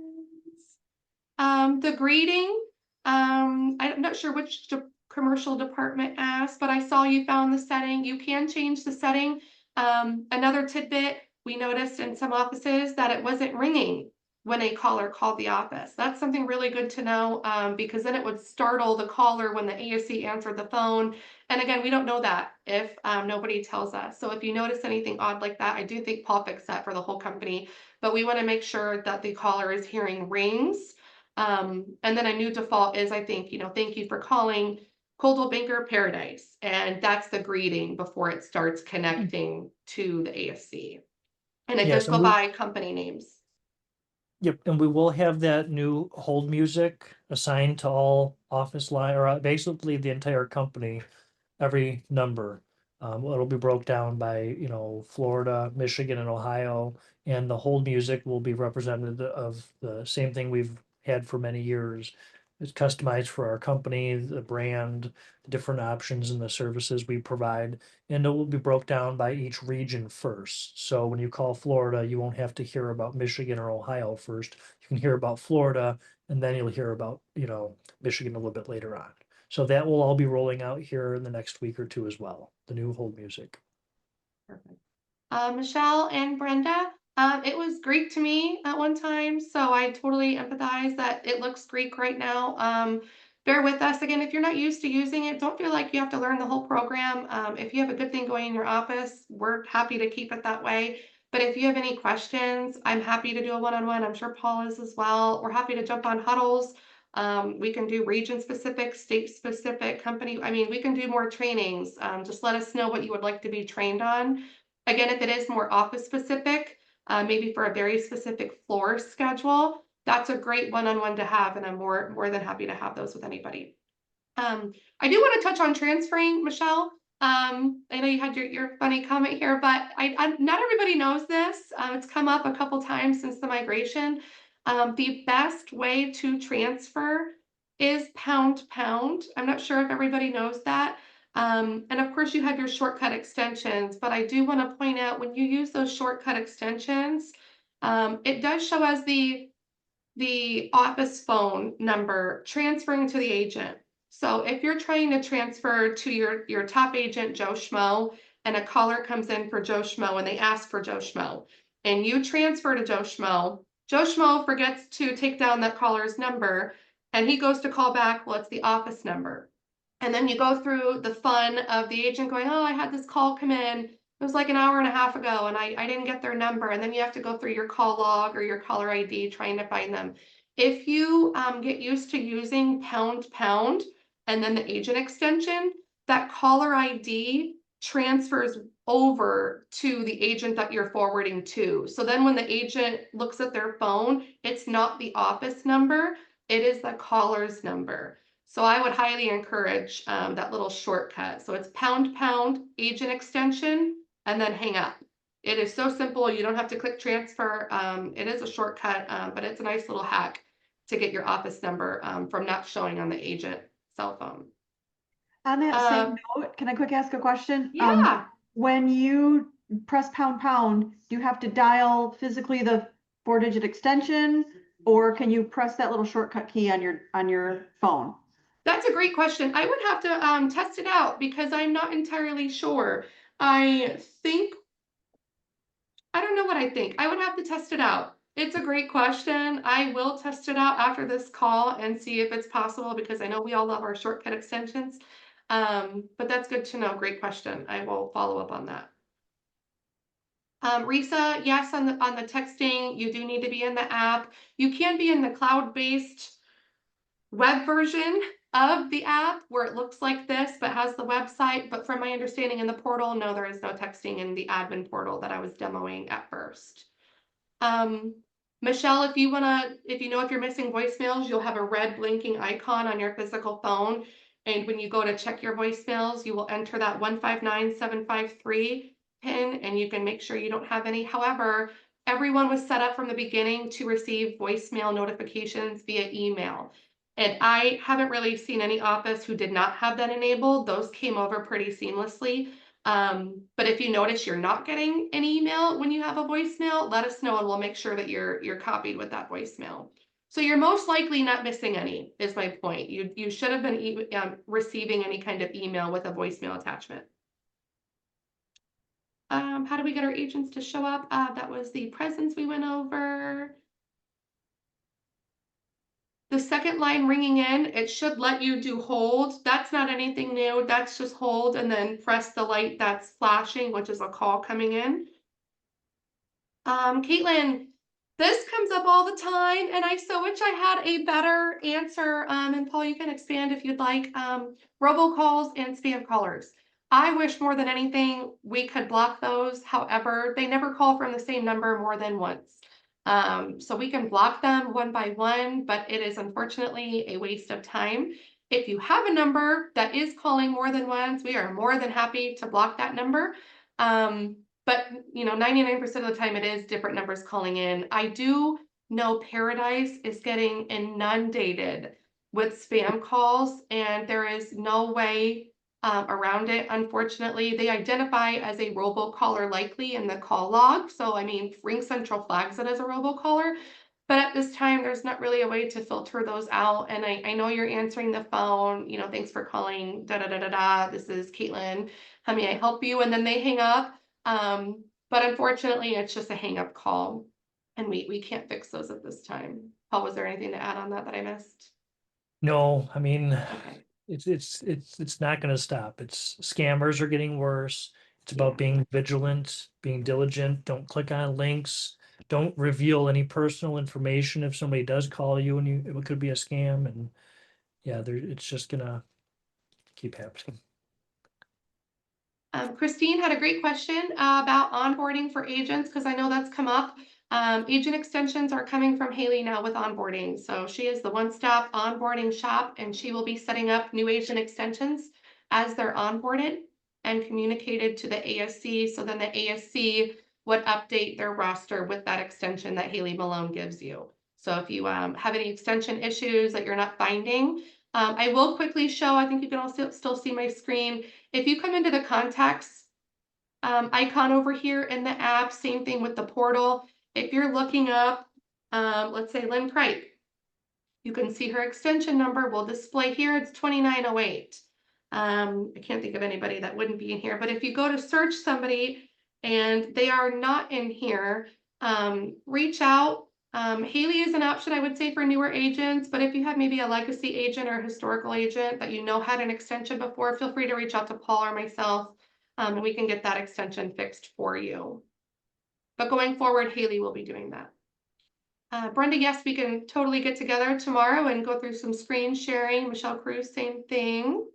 The greeting, I'm not sure which commercial department asked, but I saw you found the setting. You can change the setting. Another tidbit, we noticed in some offices that it wasn't ringing when a caller called the office. That's something really good to know, because then it would startle the caller when the ASC answered the phone. And again, we don't know that if nobody tells us. So if you notice anything odd like that, I do think Paul fixed that for the whole company, but we want to make sure that the caller is hearing rings. And then a new default is, I think, thank you for calling Coldwell Banker Paradise. And that's the greeting before it starts connecting to the ASC. And it Yes, does go by company names. Yep, and we will have that new hold music assigned to all office line, or basically the entire company, every number. It'll be broke down by, Florida, Michigan, and Ohio, and the hold music will be representative of the same thing we've had for many years. It's customized for our company, the brand, the different options and the services we provide, and it will be broke down by each region first. So when you call Florida, you won't have to hear about Michigan or Ohio first. You can hear about Florida, and then you'll hear about, Michigan a little bit later on. So that will all be rolling out here in the next week or two as well, the new hold music. Perfect. Michelle and Brenda, it was Greek to me at one time, so I totally empathize that it looks Greek right now. Bear with us. Again, if you're not used to using it, don't feel like you have to learn the whole program. If you have a good thing going in your office, we're happy to keep it that way. But if you have any questions, I'm happy to do a one-on-one. I'm sure Paul is as well. We're happy to jump on huddles. We can do region specific, state specific, company. I mean, we can do more trainings. Just let us know what you would like to be trained on. Again, if it is more office specific, maybe for a very specific floor schedule, that's a great one-on-one to have, and I'm more than happy to have those with anybody. I do want to touch on transferring, Michelle. I know you had your funny comment here, but not everybody knows this. It's come up a couple times since the migration. The best way to transfer is pound. I'm not sure if everybody knows that. And of course you have your shortcut extensions, but I do want to point out when you use those shortcut extensions, it does show as the office phone number transferring to the agent. So if you're trying to transfer to your top agent, Joe Schmo, and a caller comes in for Joe Schmo and they ask for Joe Schmo, and you transfer to Joe Schmo forgets to take down that caller's number and he goes to call back, well, it's the office number. And then you go through the fun of the agent going, oh, I had this call come in. It was like an hour and a half ago and I didn't get their number. And then you have to go through your call log or your caller ID trying to find them. If you get used to using pound and then the agent extension, that caller ID transfers over to the agent that you're forwarding to. So then when the agent looks at their phone, it's not the office number, it is the caller's number. So I would highly encourage that little shortcut. So it's pound agent extension and then hang up. It is so simple. You don't have to click transfer. It is a shortcut, but it's a nice little hack to get your office number from not showing on the agent cell phone. On that Uh, same note, can I quick ask a question? Yeah, When you press pound pound, do you have to dial physically the 4-digit extension? Or can you press that little shortcut key on your phone? that's a great question. I would have to test it out because I'm not entirely sure. I think, I don't know what I think. I would have to test it out. It's a great question. I will test it out after this call and see if it's possible because I know we all love our shortcut extensions. But that's good to know. Great question. I will follow up on that. Risa, yes, on the texting, you do need to be in the app. You can be in the cloud-based web version of the app where it looks like this but has the website. But from my understanding in the portal, no, there is no texting in the admin portal that I was demoing at first. Michelle, if you know if you're missing voicemails, you'll have a red blinking icon on your physical phone. And when you go to check your voicemails, you will enter that 159753 PIN and you can make sure you don't have any. However, everyone was set up from the beginning to receive voicemail notifications via email. And I haven't really seen any office who did not have that enabled. Those came over pretty seamlessly. But if you notice you're not getting an email when you have a voicemail, let us know and we'll make sure that you're copied with that voicemail. So you're most likely not missing any, is my point. You should have been receiving any kind of email with a voicemail attachment. How do we get our agents to show up? That was the presence we went over. The second line ringing in, it should let you do hold. That's not anything new. That's just hold and then press the light that's flashing, which is a call coming in. Caitlin, this comes up all the time, and I so wish I had a better answer. And Paul, you can expand if you'd like. Robocalls and spam callers. I wish more than anything we could block those. However, they never call from the same number more than once. So we can block them one by one, but it is unfortunately a waste of time. If you have a number that is calling more than once, we are more than happy to block that number. But 99% of the time it is different numbers calling in. I do know Paradise is getting inundated with spam calls, and there is no way around it. Unfortunately, they identify as a robocaller likely in the call log. So, I mean, RingCentral flags it as a robocaller. But at this time, there's not really a way to filter those out. And I know you're answering the phone, thanks for calling, da-da-da-da-da, this is Caitlin, how may I help you? And then they hang up. But unfortunately, it's just a hang up call. And we can't fix those at this time. Paul, was there anything to add on that I missed? No, I mean, Okay. it's not gonna stop. It's scammers are getting worse. It's Yeah. about being vigilant, being diligent. Don't click on links. Don't reveal any personal information if somebody does call you and it could be a scam. And yeah, it's just gonna keep happening. Christine had a great question about onboarding for agents because I know that's come up. Agent extensions are coming from Haley now with onboarding. So she is the one-stop onboarding shop and she will be setting up new agent extensions as they're onboarded and communicated to the ASC. So then the ASC would update their roster with that extension that Haley Malone gives you. So if you have any extension issues that you're not finding, I will quickly show, I think you can also still see my screen. If you come into the contacts icon over here in the app, same thing with the portal. If you're looking up, let's say Lynn Cripe, you can see her extension number will display here. It's 2908. I can't think of anybody that wouldn't be in here, but if you go to search somebody and they are not in here, reach out. Haley is an option, I would say, for newer agents, but if you have maybe a legacy agent or a historical agent that had an extension before, feel free to reach out to Paul or myself, and we can get that extension fixed for you. But going forward, Haley will be doing that. Brenda, yes, we can totally get together tomorrow and go through some screen sharing. Michelle Cruz, same thing.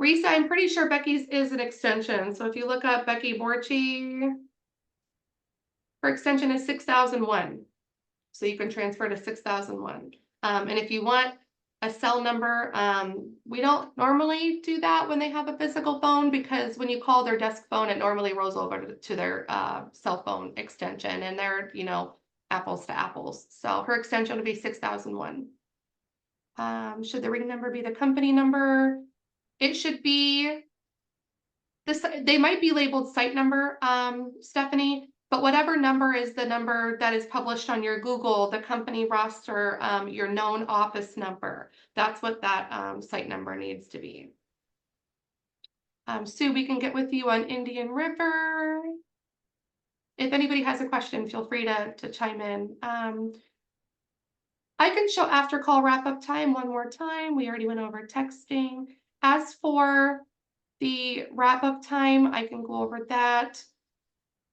Risa, I'm pretty sure Becky's is an extension. So if you look up Becky Borchi, her extension is 6001. So you can transfer to 6001. And if you want a cell number, we don't normally do that when they have a physical phone because when you call their desk phone, it normally rolls over to their cell phone extension and they're, apples to apples. So her extension would be 6001. Should the ring number be the company number? It should be this, they might be labeled site number, Stephanie, but whatever number is the number that is published on your Google, the company roster, your known office number. That's what that site number needs to be. Sue, we can get with you on Indian River. If anybody has a question, feel free to chime in. I can show after call wrap up time one more time. We already went over texting. As for the wrap up time, I can go over that.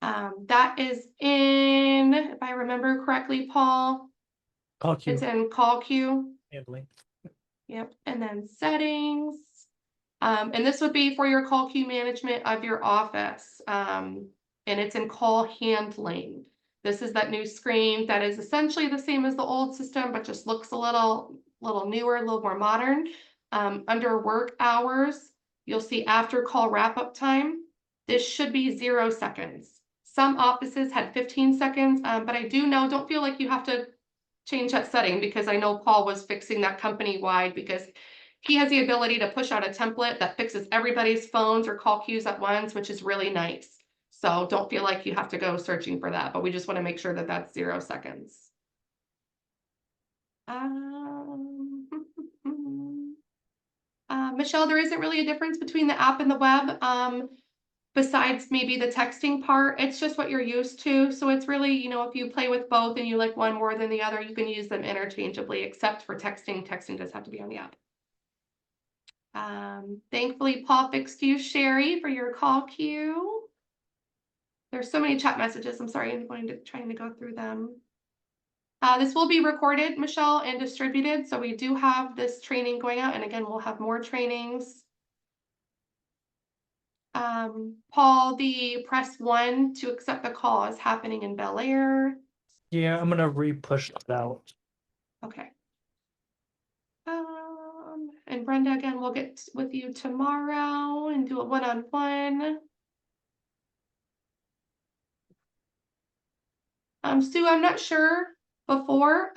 That is in, if I remember correctly, Paul, Call queue it's in call queue. handling. Yep, and then settings. And this would be for your call queue management of your office. And it's in call handling. This is that new screen that is essentially the same as the old system, but just looks a little newer, a little more modern. Under work hours, you'll see after call wrap up time. This should be 0 seconds. Some offices had 15 seconds, but I do know, don't feel like you have to change that setting because I know Paul was fixing that company-wide because he has the ability to push out a template that fixes everybody's phones or call queues at once, which is really nice. So don't feel like you have to go searching for that, but we just want to make sure that that's 0 seconds. Michelle, there isn't really a difference between the app and the web. Besides maybe the texting part, it's just what you're used to. So it's really, you know, if you play with both and you like one more than the other, you can use them interchangeably, except for texting. Texting does have to be on the app. Thankfully, Paul fixed you, Sherry, for your call queue. There's so many chat messages. I'm sorry, I'm trying to go through them. This will be recorded, Michelle, and distributed. So we do have this training going out. And again, we'll have more trainings. Paul, the press 1 to accept the call is happening in Bel Air. Yeah, I'm gonna re-push that out. Okay. And Brenda, again, we'll get with you tomorrow and do a one-on-one. Sue, I'm not sure before.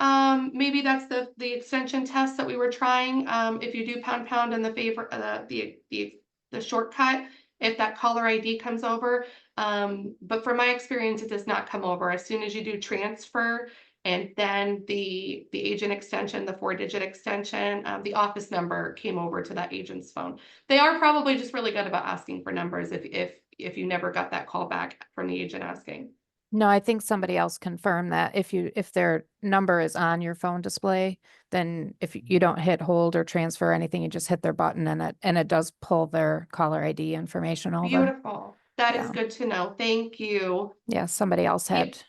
Maybe that's the extension test that we were trying. If you do pound and the favor, the shortcut, if that caller ID comes over. But from my experience, it does not come over. As soon as you do transfer and then the agent extension, the 4-digit extension, the office number came over to that agent's phone. They are probably just really good about asking for numbers if you never got that call back from the agent asking. No, I think somebody else confirmed that if their number is on your phone display, then if you don't hit hold or transfer or anything, you just hit their button and it does pull their caller ID information over. Beautiful. That is Yeah. good to know. Thank you. Yeah, somebody else Yeah. had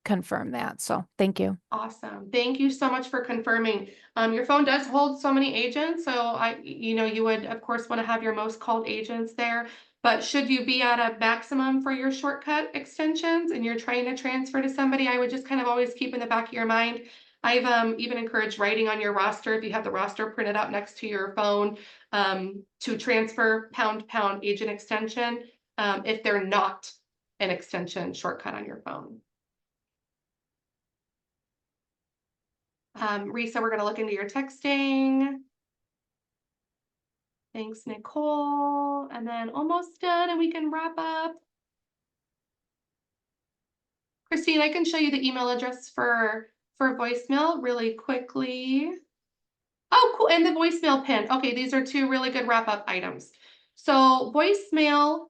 confirmed that. So thank you. Awesome. Thank you so much for confirming. Your phone does hold so many agents. So you would of course want to have your most called agents there, but should you be at a maximum for your shortcut extensions and you're trying to transfer to somebody, I would just kind of always keep in the back of your mind. I've even encouraged writing on your roster, if you have the roster printed up next to your phone, to transfer # agent extension, if they're not an extension shortcut on your phone. Risa, we're going to look into your texting. Thanks, Nicole. And then almost done, and we can wrap up. Christine, I can show you the email address for voicemail really quickly. Oh, cool. And the voicemail pin. Okay, these are 2 really good wrap up items. So voicemail,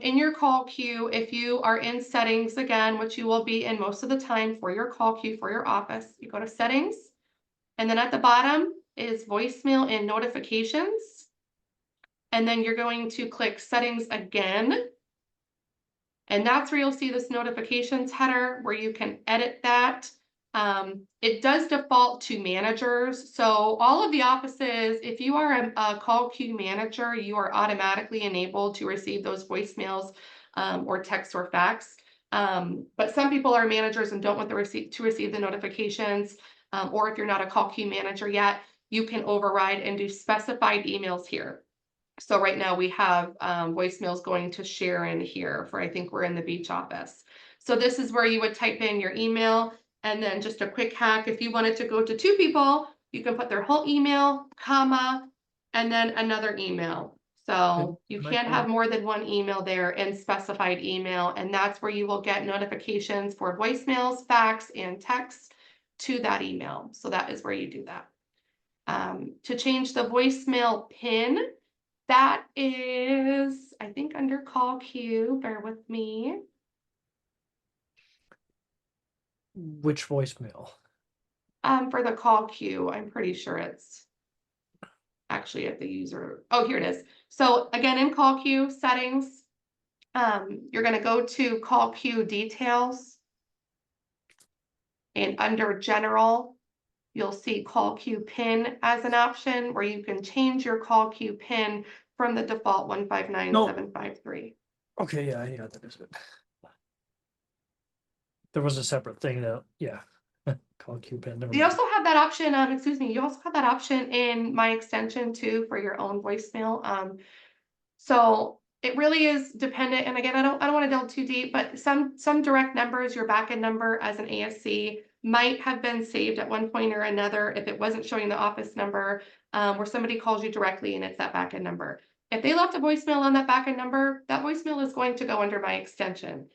in your call queue, if you are in settings again, which you will be in most of the time for your call queue for your office, you go to settings, and then at the bottom is voicemail and notifications. And then you're going to click settings again. And that's where you'll see this notifications header where you can edit that. It does default to managers. So all of the offices, if you are a call queue manager, you are automatically enabled to receive those voicemails or text or fax. But some people are managers and don't want to receive the notifications. Or if you're not a call queue manager yet, you can override and do specified emails here. So right now we have voicemails going to Sharon here for, I think we're in the beach office. So this is where you would type in your email, and then just a quick hack. If you wanted to go to 2 people, you can put their whole email, comma, and then another email. So you can't have more than one email there and specified email, and that's where you will get notifications for voicemails, fax, and text to that email. So that is where you do that. To change the voicemail pin, that is, I think, under call queue. Bear with me. Which voicemail? For the call queue, I'm pretty sure it's actually at the user. Oh, here it is. So again, in call queue settings, you're going to go to call queue details. And under general, you'll see call queue pin as an option where you can change your call queue pin from the default 159753. Okay, yeah, that is it. There was a separate thing that, yeah, called QPen. Never You mind. also have that option, excuse me, you also have that option in my extension too for your own voicemail. So it really is dependent, and again, I don't want to delve too deep, but some direct numbers, your backend number as an ASC might have been saved at one point or another if it wasn't showing the office number, where somebody calls you directly and it's that backend number. If they left a voicemail on that backend number, that voicemail is going to go under my extension.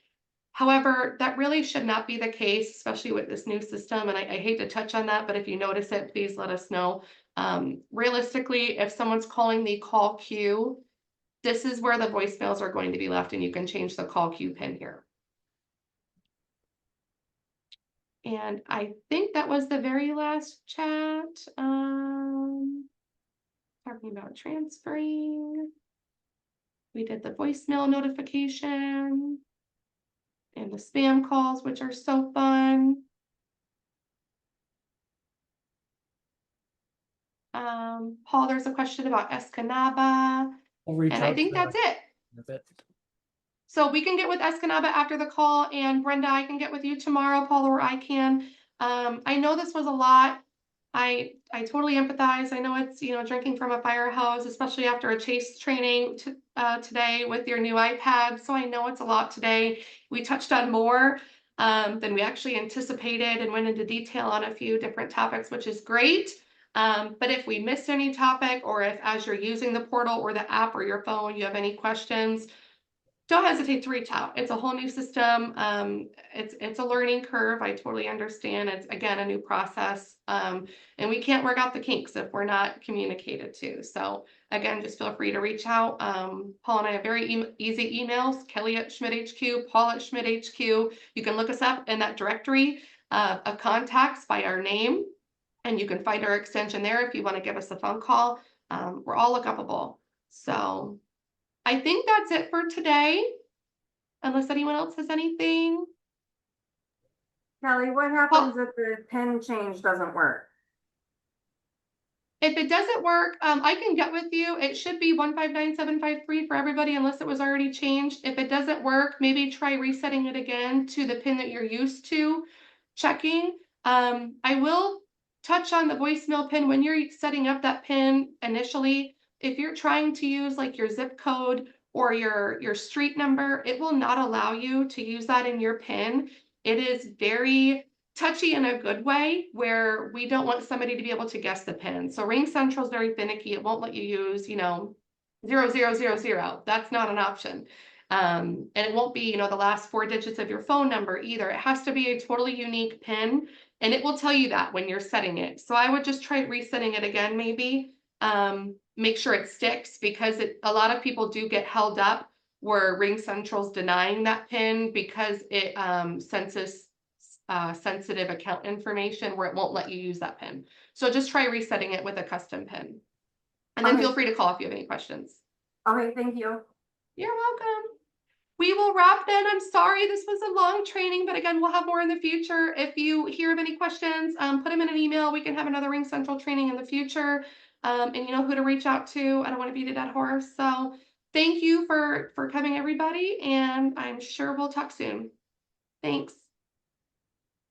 However, that really should not be the case, especially with this new system. And I hate to touch on that, but if you notice it, please let us know. Realistically, if someone's calling the call queue, this is where the voicemails are going to be left, and you can change the call queue pin here. And I think that was the very last chat. Talking about transferring. We did the voicemail notification. And the spam calls, which are so fun. Paul, there's a question about Escanaba, I'll reach and out I to think them that's it. in a bit. So we can get with Escanaba after the call, and Brenda, I can get with you tomorrow, Paul, or I can. I know this was a lot. I totally empathize. I know it's, drinking from a fire hose, especially after a chase training today with your new iPad. So I know it's a lot today. We touched on more than we actually anticipated and went into detail on a few different topics, which is great. But if we missed any topic, or if as you're using the portal or the app or your phone, you have any questions, don't hesitate to reach out. It's a whole new system. It's a learning curve. I totally understand. It's, again, a new process. And we can't work out the kinks if we're not communicated to. So again, just feel free to reach out. Paul and I have very easy emails, Kelly at Schmidt HQ, Paul at Schmidt HQ. You can look us up in that directory of contacts by our name, and you can find our extension there if you want to give us a phone call. We're all lookupable. So I think that's it for today, unless anyone else has anything. Kelly, what happens if the pin change doesn't work? If it doesn't work, I can get with you. It should be 159753 for everybody, unless it was already changed. If it doesn't work, maybe try resetting it again to the pin that you're used to checking. I will touch on the voicemail pin when you're setting up that pin initially. If you're trying to use like your zip code or your street number, it will not allow you to use that in your pin. It is very touchy in a good way, where we don't want somebody to be able to guess the pin. So RingCentral is very finicky. It won't let you use, 0000. That's not an option. And it won't be, the last 4 digits of your phone number either. It has to be a totally unique pin, and it will tell you that when you're setting it. So I would just try resetting it again, maybe. Make sure it sticks, because a lot of people do get held up where RingCentral's denying that pin because it senses sensitive account information, where it won't let you use that pin. So just try resetting it with a custom pin. And then Okay. feel free to call if you have any questions. Okay, thank you. You're welcome. We will wrap then. I'm sorry this was a long training, but again, we'll have more in the future. If you hear of any questions, put them in an email. We can have another RingCentral training in the future. And you know who to reach out to. I don't want to beat a dead horse. So thank you for coming, everybody. And I'm sure we'll talk soon. Thanks.